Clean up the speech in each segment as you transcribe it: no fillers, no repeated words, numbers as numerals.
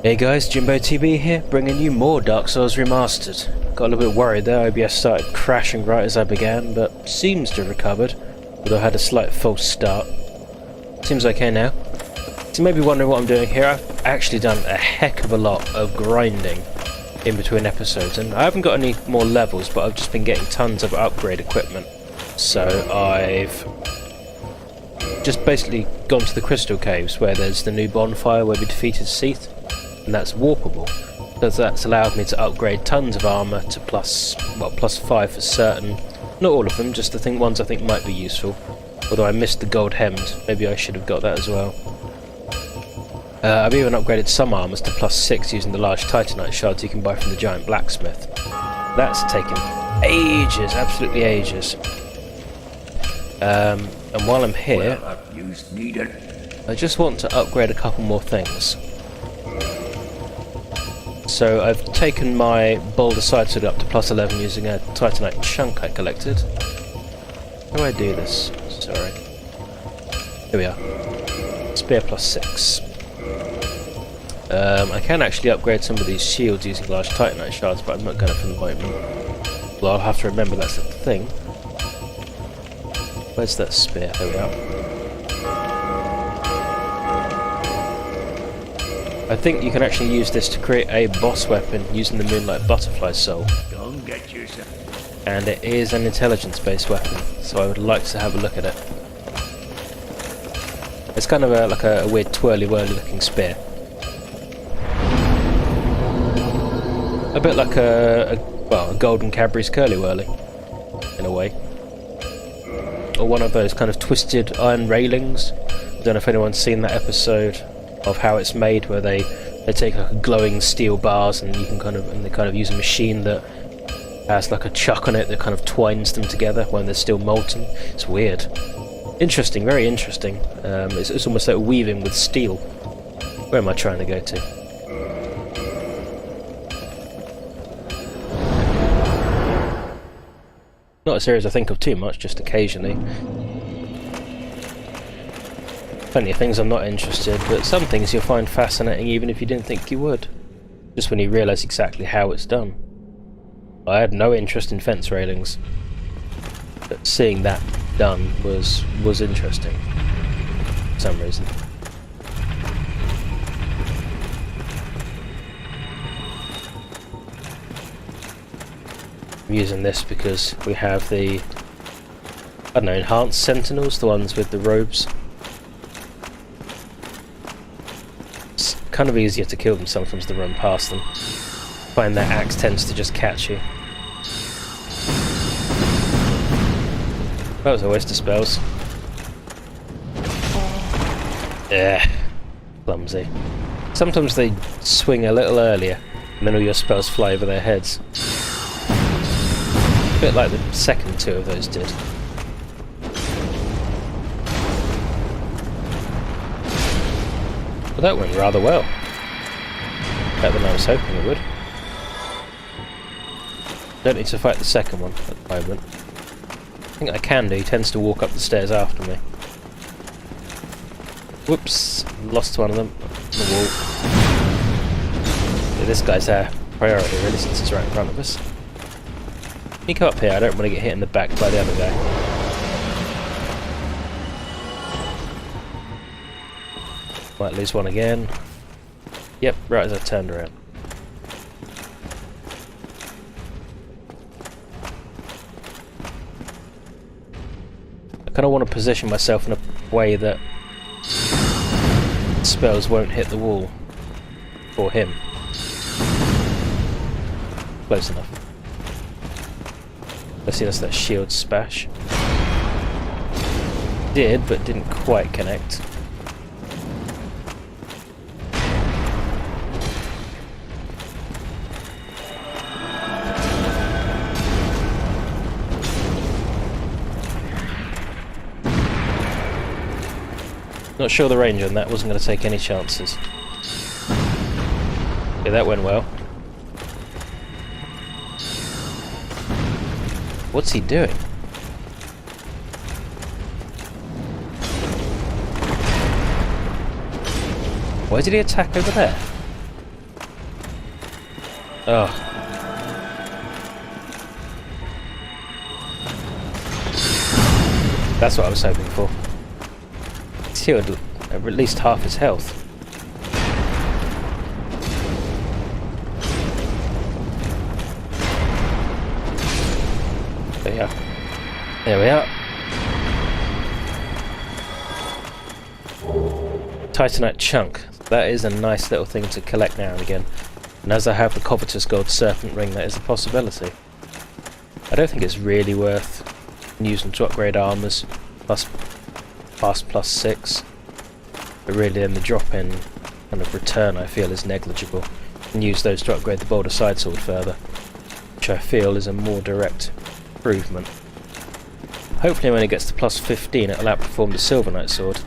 Hey guys, Jimbo TB here, bringing you more Dark Souls Remastered. Got a little bit worried there, OBS started crashing right as I began, but seems to have recovered, although I had a slight false start. Seems okay now. So you may be wondering what I'm doing here. I've actually done a heck of a lot of grinding in between episodes, and I haven't got any more levels, but I've just been getting tons of upgrade equipment. So I've just basically gone to the Crystal Caves, where there's the new bonfire where we defeated Seath, and that's warpable. So that's allowed me to upgrade tons of armour to plus 5 for certain. Not all of them, just the ones I think might be useful. Although I missed the gold hems, maybe I should have got that as well. I've even upgraded some armours to plus 6 using the large titanite shards you can buy from the giant blacksmith. That's taken ages, absolutely ages. And while I'm here, I just want to upgrade a couple more things. So I've taken my boulder side sword up to plus 11 using a titanite chunk I collected. How do I do this? Sorry. Here we are. Spear plus 6. I can actually upgrade some of these shields using large titanite shards, but I'm not going to for the moment. Well, I'll have to remember that's the thing. Where's that spear? There we are. I think you can actually use this to create a boss weapon using the Moonlight Butterfly Soul. Don't get yourself. And it is an intelligence-based weapon, so I would like to have a look at it. It's kind of like a weird twirly-whirly looking spear. A bit like a golden Cadbury's curly-whirly, in a way. Or one of those kind of twisted iron railings. I don't know if anyone's seen that episode of how it's made, where they take like a glowing steel bars and they kind of use a machine that has like a chuck on it that kind of twines them together when they're still molten. It's weird. Interesting, very interesting. It's almost like weaving with steel. Where am I trying to go to? Not a series I think of too much, just occasionally. Plenty of things I'm not interested, but some things you'll find fascinating even if you didn't think you would. Just when you realise exactly how it's done. I had no interest in fence railings, but seeing that done was interesting for some reason. I'm using this because we have the, I don't know, enhanced sentinels, the ones with the robes. It's kind of easier to kill them sometimes to run past them. Find that axe tends to just catch you. That was a waste of spells. Yeah, clumsy. Sometimes they swing a little earlier, and then all your spells fly over their heads. A bit like the second two of those did. Well, that went rather well. Better than I was hoping it would. Don't need to fight the second one at the moment. I think I can do, he tends to walk up the stairs after me. Whoops, lost one of them. On the wall. Yeah, this guy's our priority really, since he's right in front of us. Can you come up here? I don't want to get hit in the back by the other guy. Might lose one again. Yep, right as I turned around. I kind of want to position myself in a way that spells won't hit the wall. Or him. Close enough. Let's see, that's that shield spash. Did, but didn't quite connect. Not sure the range on that, wasn't going to take any chances. Yeah, that went well. What's he doing? Why did he attack over there? Oh. That's what I was hoping for. He would have at least half his health. There we are. There we are. Titanite chunk. That is a nice little thing to collect now and again. And as I have the covetous gold serpent ring, that is a possibility. I don't think it's really worth using to upgrade armors past plus 6. But really then the drop in kind of return I feel is negligible. And use those to upgrade the bolder side sword further, which I feel is a more direct improvement. Hopefully when it gets to plus 15 it'll outperform the Silver Knight sword.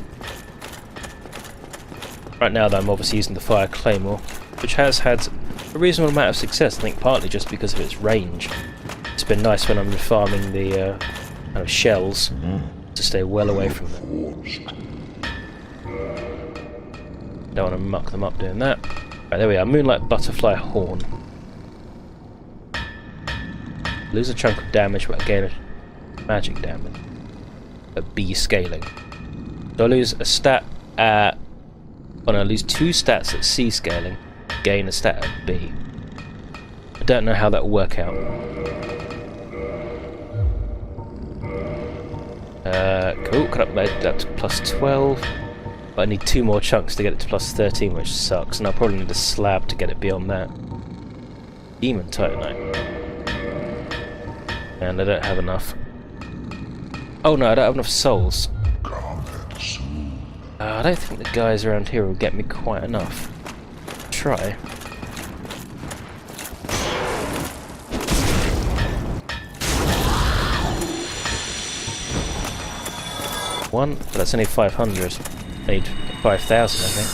Right now though I'm obviously using the Fire Claymore, which has had a reasonable amount of success, I think partly just because of its range. It's been nice when I'm farming the kind of shells to stay well away from them. Don't want to muck them up doing that. Right, there we are, Moonlight Butterfly Horn. Lose a chunk of damage but gain a magic damage. A B scaling. So I lose a stat at... well, no, I lose 2 stats at C scaling, gain a stat at B. I don't know how that will work out. Cool, could upgrade that to plus 12. But I need 2 more chunks to get it to plus 13, which sucks, and I'll probably need a slab to get it beyond that. Demon Titanite. And I don't have enough. Oh no, I don't have enough souls. I don't think the guys around here will get me quite enough. Try. One, but that's only 500. I need 5,000, I think.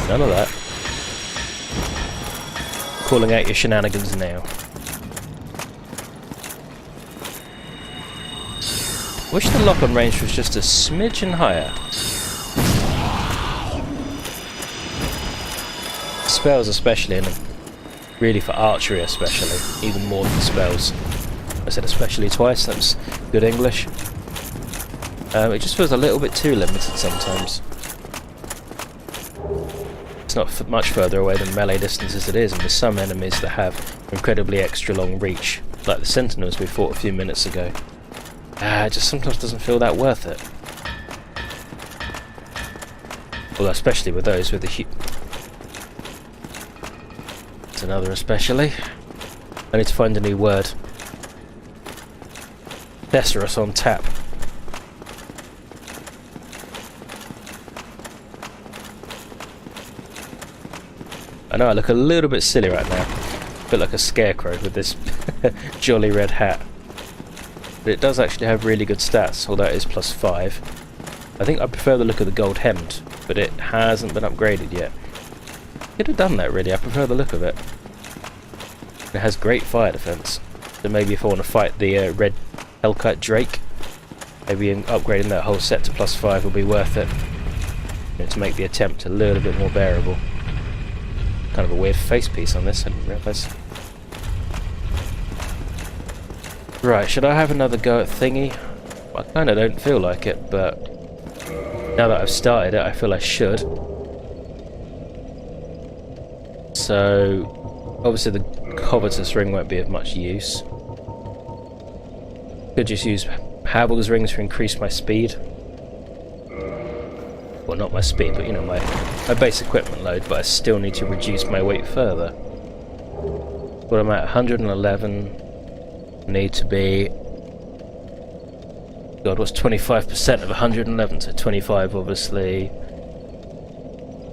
None of that. Calling out your shenanigans now. Wish the lock-on range was just a smidgen higher. Spells especially, and really for archery especially, even more than spells. I said especially twice, that's good English. It just feels a little bit too limited sometimes. It's not much further away than melee distance as it is, and there's some enemies that have incredibly extra long reach, like the sentinels we fought a few minutes ago. It just sometimes doesn't feel that worth it. Well, especially with those with the it's another especially. I need to find a new word. Thesaurus on tap. I know I look a little bit silly right now. A bit like a scarecrow with this jolly red hat. But it does actually have really good stats, although it is plus 5. I think I prefer the look of the gold hemmed, but it hasn't been upgraded yet. Could have done that really, I prefer the look of it. It has great fire defense. So maybe if I want to fight the red Hellkite Drake, maybe upgrading that whole set to plus 5 will be worth it. You know, to make the attempt a little bit more bearable. Kind of a weird face piece on this, I didn't realise. Right, should I have another go at Thingy? Well, I kind of don't feel like it, but now that I've started it, I feel I should. So, obviously the Covetous ring won't be of much use. Could just use Havel's rings to increase my speed. Well, not my speed, but you know, my base equipment load, but I still need to reduce my weight further. What I'm at, 111. Need to be... God, what's 25% of 111? So 25, obviously.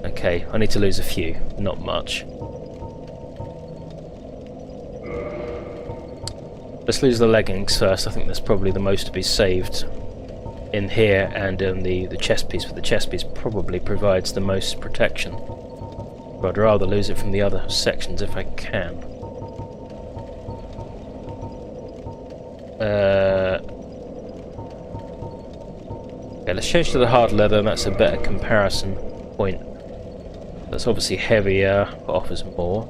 Okay, I need to lose a few, not much. Let's lose the leggings first. I think that's probably the most to be saved in here and in the chest piece, but the chest piece probably provides the most protection. But I'd rather lose it from the other sections if I can. Okay, let's change to the hard leather, and that's a better comparison point. That's obviously heavier, but offers more.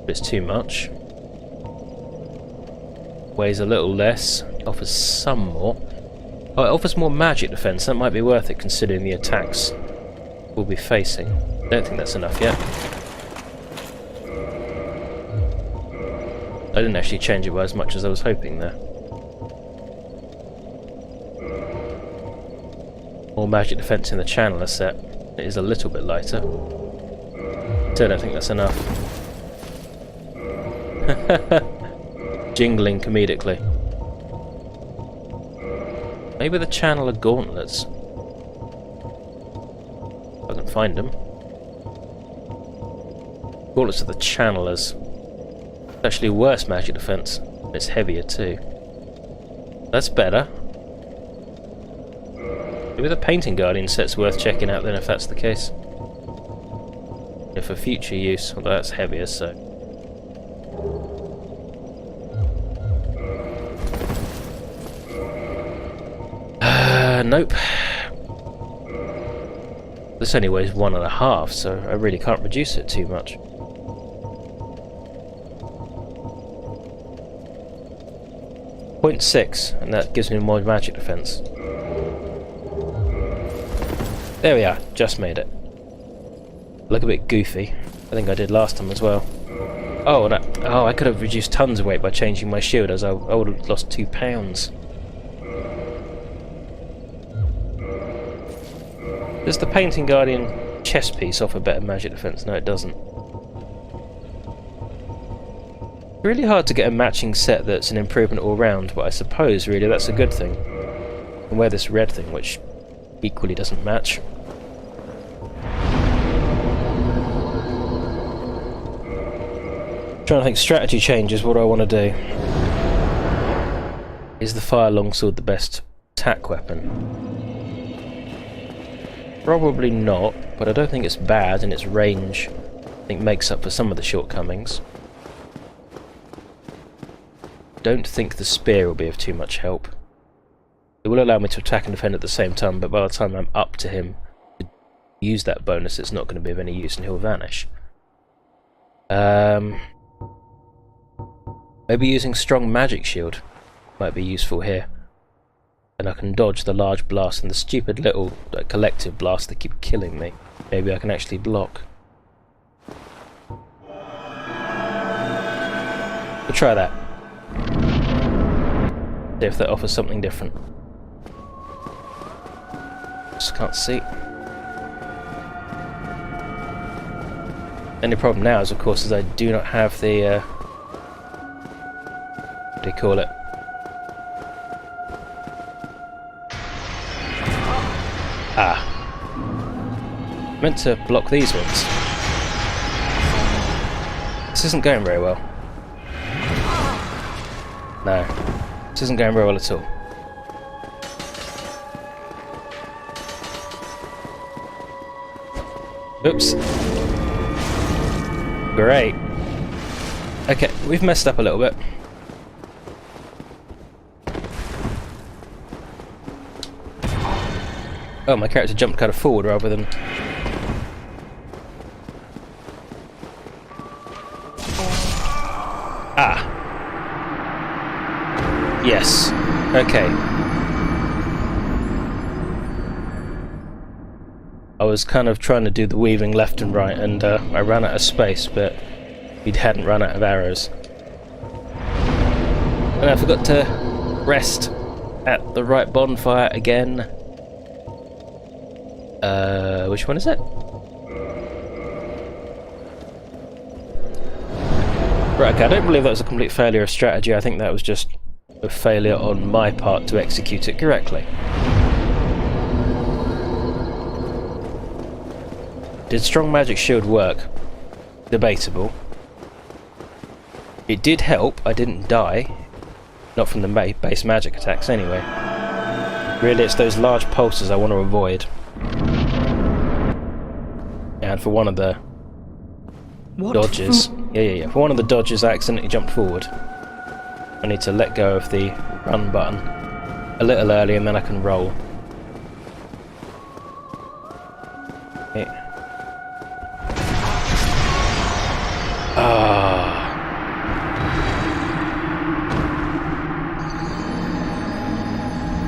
But it's too much. Weighs a little less, offers some more. Oh, it offers more magic defense. That might be worth it considering the attacks we'll be facing. Don't think that's enough yet. I didn't actually change it by as much as I was hoping there. More magic defense in the channeler set. It is a little bit lighter. Still don't think that's enough. Jingling comedically. Maybe the channeler gauntlets. If I can find them. Gauntlets are the channelers. It's actually worse magic defense. It's heavier too. That's better. Maybe the Painting Guardian set's worth checking out then if that's the case. Yeah, for future use, although that's heavier, so... Nope. This only weighs 1.5, so I really can't reduce it too much. .6, and that gives me more magic defense. There we are, just made it. Look a bit goofy. I think I did last time as well. Oh, I could have reduced tons of weight by changing my shield, as I would have lost 2 pounds. Does the Painting Guardian chest piece offer better magic defense? No, it doesn't. Really hard to get a matching set that's an improvement all round, but I suppose really that's a good thing. And wear this red thing, which equally doesn't match. Trying to think strategy changes, what do I want to do? Is the fire longsword the best attack weapon? Probably not, but I don't think it's bad, and its range I think makes up for some of the shortcomings. Don't think the spear will be of too much help. It will allow me to attack and defend at the same time, but by the time I'm up to him to use that bonus, it's not going to be of any use and he'll vanish. Maybe using strong magic shield might be useful here. And I can dodge the large blast and the stupid little collective blast that keep killing me. Maybe I can actually block. We'll try that. See if that offers something different. Just can't see. Only problem now is, of course, is I do not have the what do you call it? Ah. Meant to block these ones. This isn't going very well. No. This isn't going very well at all. Oops. Great. Okay, we've messed up a little bit. Oh, my character jumped kind of forward rather than... Ah. Yes. Okay. I was kind of trying to do the weaving left and right, and I ran out of space, but we hadn't run out of arrows. And I forgot to rest at the right bonfire again. Which one is it? Right, okay, I don't believe that was a complete failure of strategy. I think that was just a failure on my part to execute it correctly. Did strong magic shield work? Debatable. It did help. I didn't die. Not from the base magic attacks anyway. Really, it's those large pulses I want to avoid. And for one of the dodges... Yeah. For one of the dodges I accidentally jumped forward. I need to let go of the run button a little early and then I can roll.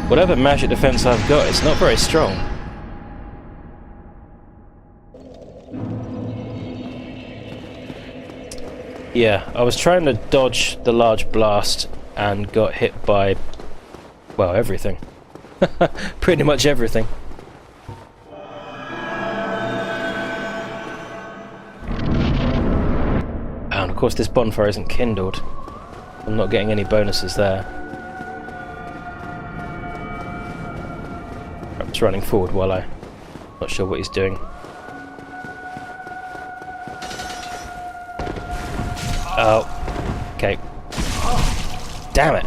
Whatever magic defense I've got, it's not very strong. Yeah, I was trying to dodge the large blast and got hit by, well, everything. Pretty much everything. And of course this bonfire isn't kindled. I'm not getting any bonuses there. Perhaps running forward while I'm not sure what he's doing. Oh, okay. Damn it.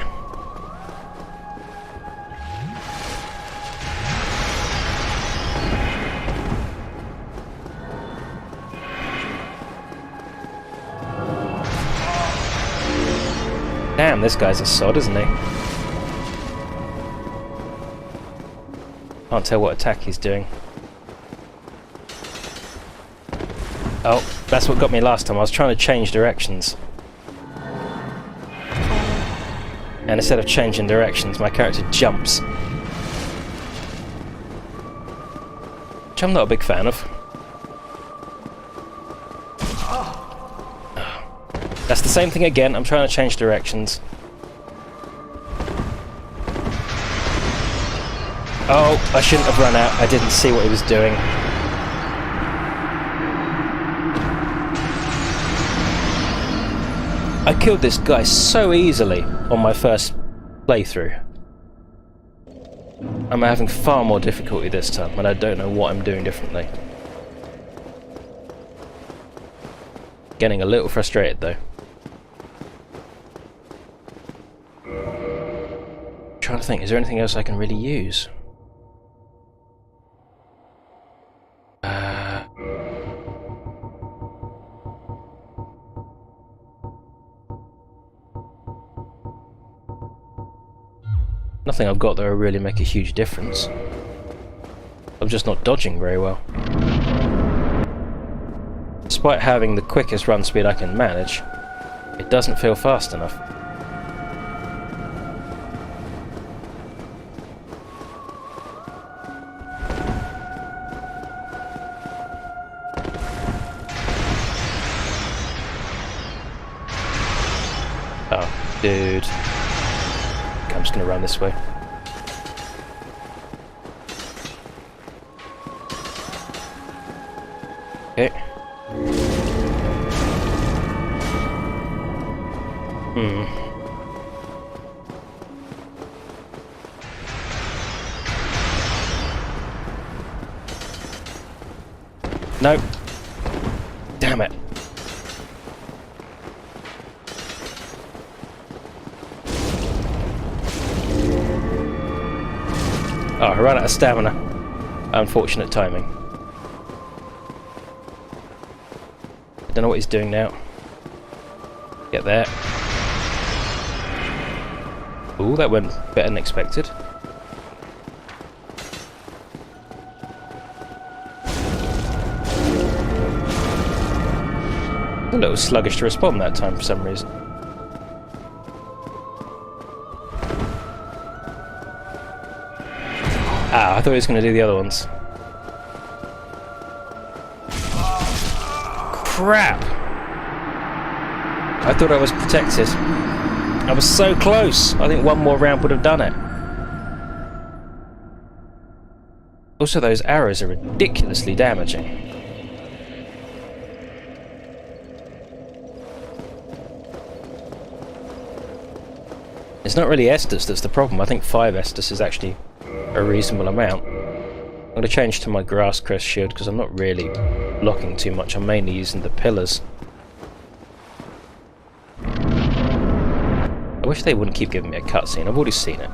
Damn, this guy's a sod, isn't he? Can't tell what attack he's doing. Oh, that's what got me last time. I was trying to change directions. And instead of changing directions, my character jumps. Which I'm not a big fan of. That's the same thing again. I'm trying to change directions. Oh, I shouldn't have run out. I didn't see what he was doing. I killed this guy so easily on my first playthrough. I'm having far more difficulty this time, and I don't know what I'm doing differently. Getting a little frustrated though. Trying to think, is there anything else I can really use? Nothing I've got that will really make a huge difference. I'm just not dodging very well. Despite having the quickest run speed I can manage, it doesn't feel fast enough. Oh, dude. Okay, I'm just going to run this way. Okay. Nope. Damn it. Oh, I ran out of stamina. Unfortunate timing. I don't know what he's doing now. Get there. Ooh, that went better than expected. A little sluggish to respond that time for some reason. Ah, I thought he was going to do the other ones. Crap! I thought I was protected. I was so close. I think one more round would have done it. Also, those arrows are ridiculously damaging. It's not really Estus that's the problem. I think 5 Estus is actually a reasonable amount. I'm going to change to my grass crest shield because I'm not really blocking too much. I'm mainly using the pillars. I wish they wouldn't keep giving me a cutscene. I've already seen it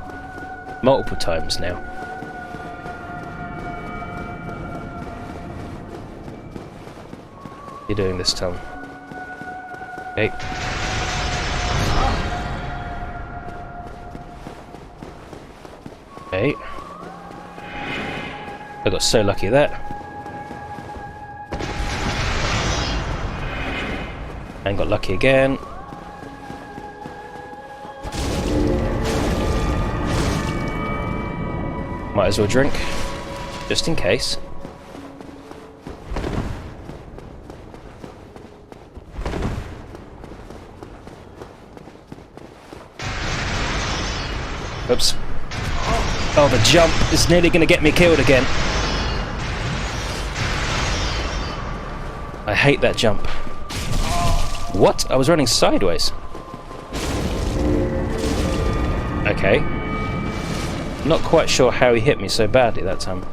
multiple times now. What are you doing this time? Okay. Okay. I got so lucky there. And got lucky again. Might as well drink, just in case. Oops. Oh, the jump is nearly going to get me killed again. I hate that jump. What? I was running sideways. Okay. Not quite sure how he hit me so badly that time.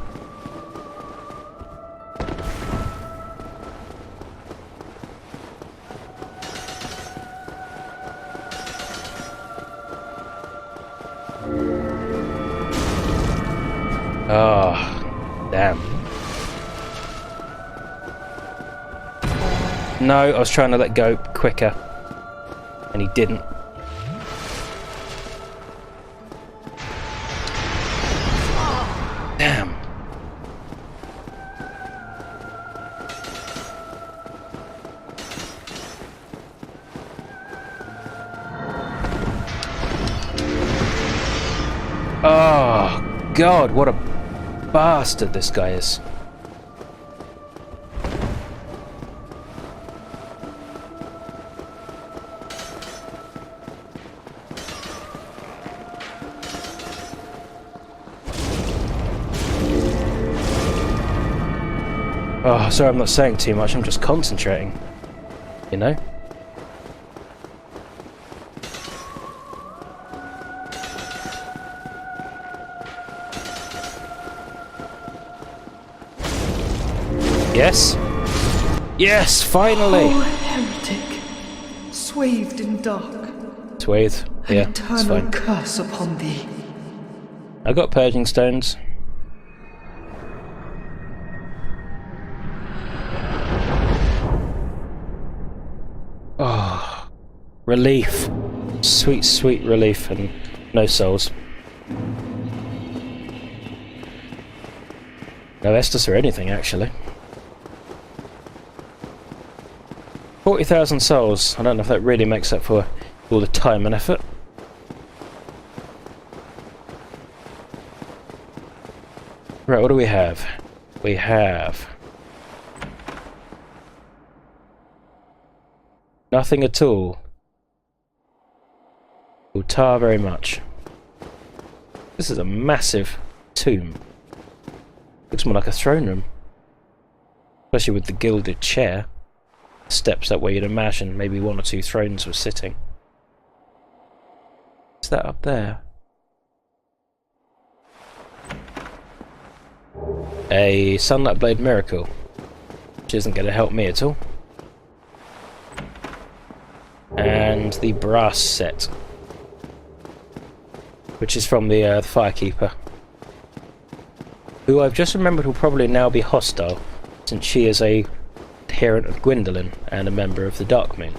Oh, damn. No, I was trying to let go quicker, and he didn't. Damn. Oh, God, what a bastard this guy is. Oh, sorry, I'm not saying too much, I'm just concentrating. You know? Yes? Yes, finally! Oh, heretic, swathed in dark. Swathed? Yeah, An it's eternal fine. curse upon thee. I got purging stones. Oh, relief. Sweet, sweet relief and no souls. No Estus or anything, actually. 40,000 souls. I don't know if that really makes up for all the time and effort. Right, what do we have? We have... nothing at all. Will tar very much. This is a massive tomb. Looks more like a throne room. Especially with the gilded chair. Steps that way you'd imagine maybe one or two thrones were sitting. Is that up there? A Sunlight Blade Miracle. Which isn't going to help me at all. And the brass set. Which is from the Firekeeper. Who I've just remembered will probably now be hostile, since she is a adherent of Gwendolyn and a member of the Dark Moon.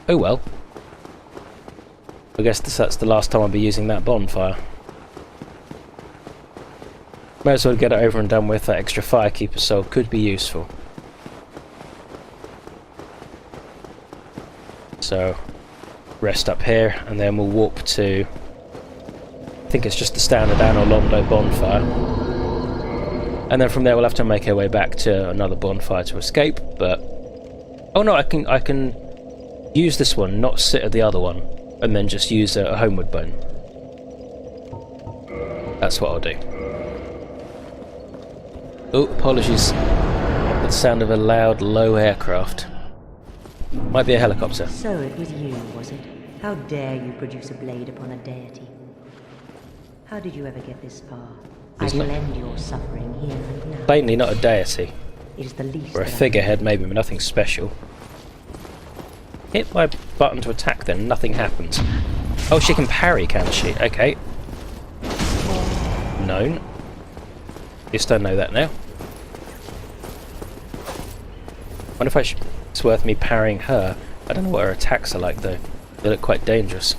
Oh well. I guess that's the last time I'll be using that bonfire. Might as well get it over and done with. That extra Firekeeper soul could be useful. So, rest up here, and then we'll warp to... I think it's just the standard Anor Londo bonfire. And then from there we'll have to make our way back to another bonfire to escape, but... oh no, I can use this one, not sit at the other one, and then just use a homeward bone. That's what I'll do. Oh, apologies. The sound of a loud, low aircraft. Might be a helicopter. So it was you, was it? How dare you produce a blade upon a deity? How did you ever get this far? I shall end your suffering here and now. Plainly not a deity. It is the least Or a that I figurehead maybe, but nothing special. Hit my button to attack then, nothing happens. Oh, she can parry, can she? Okay. Known. At least I know that now. Wonder if it's worth me parrying her. I don't know what her attacks are like though. They look quite dangerous.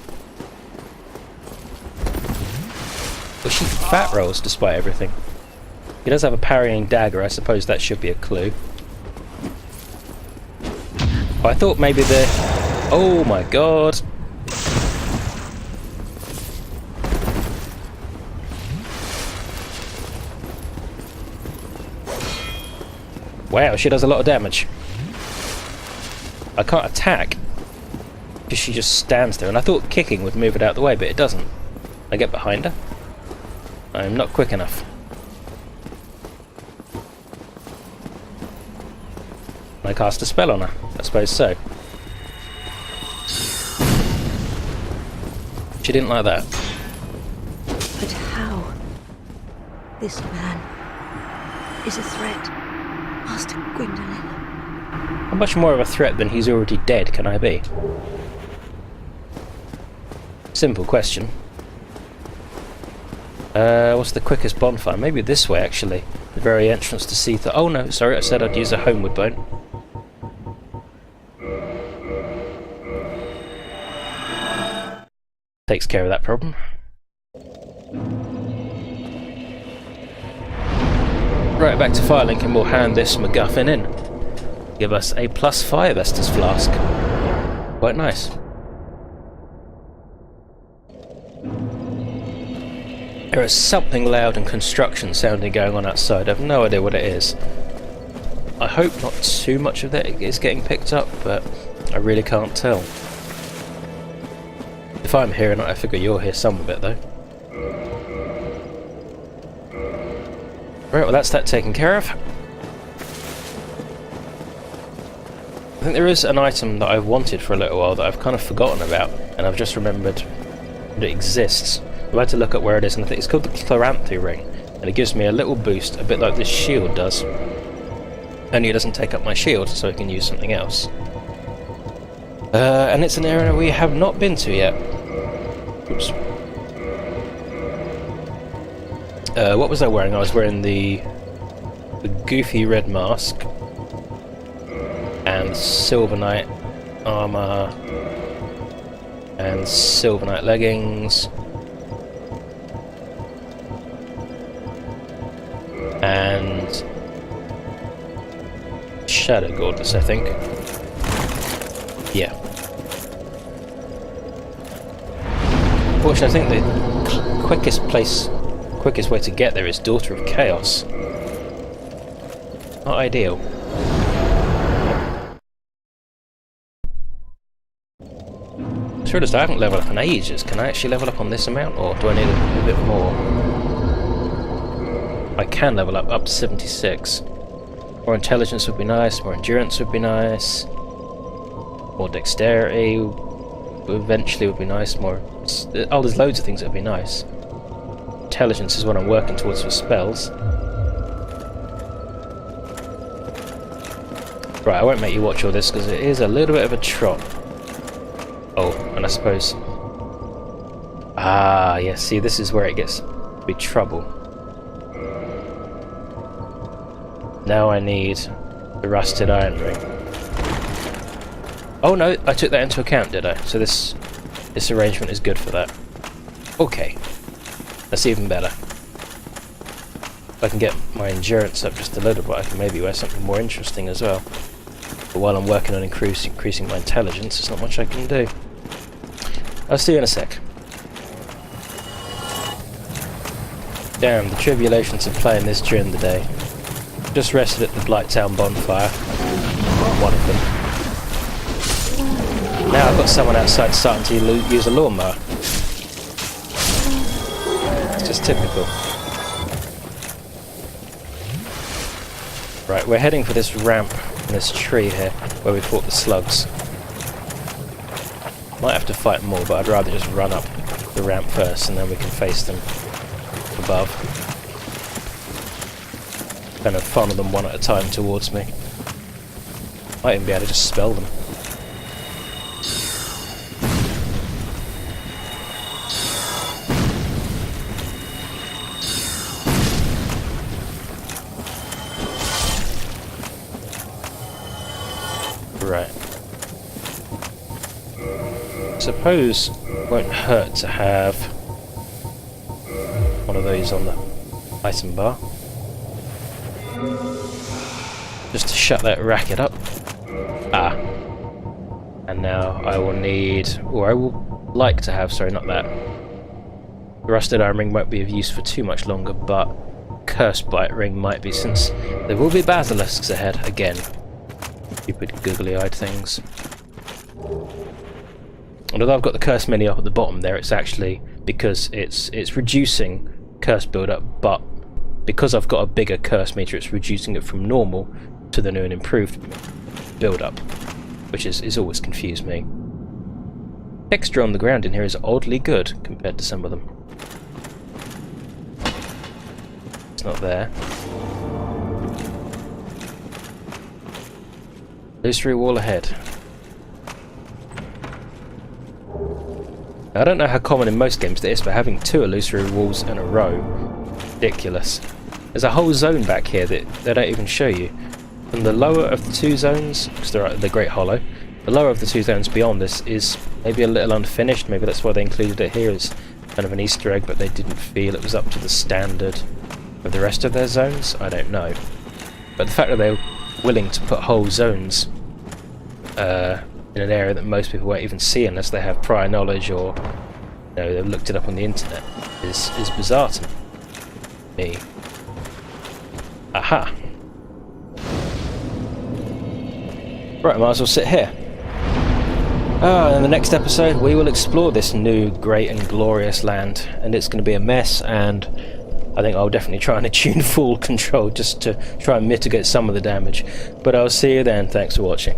Well, she fat rolls despite everything. He does have a parrying dagger, I suppose that should be a clue. But I thought maybe the... oh my god! Wow, she does a lot of damage. I can't attack because she just stands there, and I thought kicking would move it out of the way, but it doesn't. I get behind her. I'm not quick enough. I cast a spell on her. I suppose so. She didn't like that. But how? This man is a threat, Master Gwendolyn. How much more of a threat than he's already dead can I be? Simple question. What's the quickest bonfire? Maybe this way, actually. The very entrance to Seetha. Oh no, sorry, I said I'd use a homeward bone. Takes care of that problem. Right, back to Firelink, and we'll hand this MacGuffin in. Give us a +5 Estus Flask. Quite nice. There is something loud and construction sounding going on outside. I have no idea what it is. I hope not too much of that is getting picked up, but I really can't tell. If I'm hearing it, I figure you'll hear some of it though. Right, well that's that taken care of. I think there is an item that I've wanted for a little while that I've kind of forgotten about, and I've just remembered that it exists. I had to look up where it is, and I think it's called the Chloranthy Ring, and it gives me a little boost, a bit like this shield does. Only it doesn't take up my shield, so I can use something else. And it's an area we have not been to yet. Oops. What was I wearing? I was wearing the goofy red mask and Silver Knight armor and Silver Knight leggings and Shadow Gauntlets, I think. Yeah. Fortunately, I think the quickest way to get there is Daughter of Chaos. Not ideal. Sure as I haven't leveled up in ages. Can I actually level up on this amount, or do I need a bit more? I can level up to 76. More intelligence would be nice, more endurance would be nice, more dexterity eventually would be nice, more... Oh, there's loads of things that would be nice. Intelligence is what I'm working towards for spells. Right, I won't make you watch all this because it is a little bit of a trot. Oh, and I suppose... Ah, yeah, see, this is where it gets to be trouble. Now I need the Rusted Iron Ring. Oh no, I took that into account, did I? So this arrangement is good for that. Okay. That's even better. If I can get my endurance up just a little bit, I can maybe wear something more interesting as well. But while I'm working on increasing my intelligence, there's not much I can do. I'll see you in a sec. Damn, the tribulations of playing this during the day. Just rested at the Blighttown bonfire. One of them. Now I've got someone outside starting to use a lawnmower. It's just typical. Right, we're heading for this ramp in this tree here, where we fought the slugs. Might have to fight more, but I'd rather just run up the ramp first, and then we can face them above. Kind of funnel them one at a time towards me. Might even be able to just spell them. Right. Suppose it won't hurt to have one of those on the item bar. Just to shut that racket up. Ah. And now I will need, or I will like to have, sorry, not that. The Rusted Iron Ring won't be of use for too much longer, but curse bite ring might be, since there will be basilisks ahead again. Stupid googly-eyed things. And although I've got the curse menu up at the bottom there, it's actually because it's reducing curse build-up, but because I've got a bigger curse meter, it's reducing it from normal to the new and improved build-up, which is always confused me. Texture on the ground in here is oddly good compared to some of them. It's not there. Illusory wall ahead. I don't know how common in most games that is, but having 2 illusory walls in a row, ridiculous. There's a whole zone back here that they don't even show you. From the lower of the 2 zones, because they're at the Great Hollow, the lower of the 2 zones beyond this is maybe a little unfinished. Maybe that's why they included it here as kind of an Easter egg, but they didn't feel it was up to the standard of the rest of their zones. I don't know. But the fact that they're willing to put whole zones in an area that most people won't even see unless they have prior knowledge or they've looked it up on the internet is bizarre to me. Aha! Right, I might as well sit here. In the next episode we will explore this new great and glorious land, and it's going to be a mess, and I think I'll definitely try and attune full control just to try and mitigate some of the damage. But I'll see you then, thanks for watching.